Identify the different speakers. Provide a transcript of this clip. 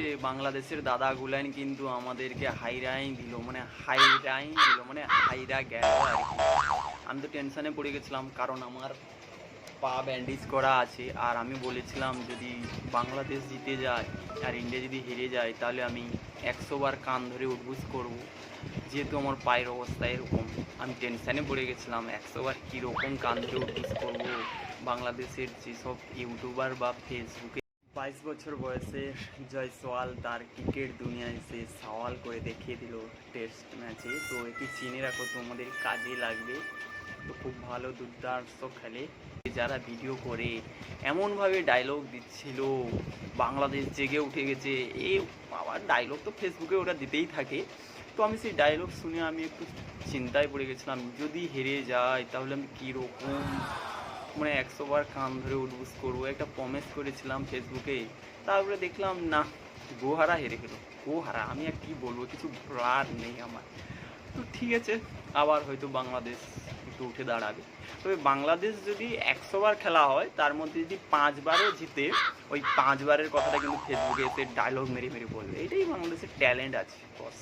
Speaker 1: শেষে বাংলাদেশের দাদাগুলান কিন্তু আমাদেরকে হাইরাই দিল, মানে হাইরা গেল আর কি। আমি তো টেনশনে পড়ে গেছিলাম, কারণ আমার পা ব্যান্ডেজ করা আছে। আর আমি বলেছিলাম যদি বাংলাদেশ জিতে যায় আর ইন্ডিয়া যদি হেরে যায় তাহলে আমি 100 বার কান ধরে উঠবুস করব। যেহেতু আমার পায়ের অবস্থা এরকম, আমি টেনশানে পড়ে গেছিলাম 100 বার কীরকম কান ধরে উঠবুস করব। বাংলাদেশের যেসব ইউটিউবার বা ফেসবুকে 22 বছর বয়সে জয়সওয়াল তার ক্রিকেট দুনিয়ায় সে সওয়াল করে দেখিয়ে দিল টেস্ট ম্যাচে। তো এটি চিনে রাখো, তোমাদের কাজে লাগবে। তো খুব ভালো দুর্দান্ত খেলে। যারা ভিডিও করে এমনভাবে ডায়লগ দিচ্ছিল, বাংলাদেশ জেগে উঠে গেছে। এই আবার ডায়লগ তো ফেসবুকে ওরা দিতেই থাকে। তো আমি সেই ডায়লগ শুনে আমি একটু চিন্তায় পড়ে গেছিলাম, যদি হেরে যায় তাহলে আমি কীরকম, মানে 100 বার কান ধরে উঠবুস করবো। একটা প্রমিস করেছিলাম ফেসবুকে, তারপরে দেখলাম না, গোহারা হেরে গেল। গোহারা, আমি আর কি বলবো, কিছু বলার নেই আমার। তো ঠিক আছে, আবার হয়তো বাংলাদেশ একটু উঠে দাঁড়াবে। তবে বাংলাদেশ যদি 100 বার খেলা হয় তার মধ্যে যদি 5 বারও জিতে, ওই 5 বারের কথাটা কিন্তু ফেসবুকে এসে ডায়লগ মেরে মেরে বলবে। এটাই বাংলাদেশের ট্যালেন্ট আছে বস।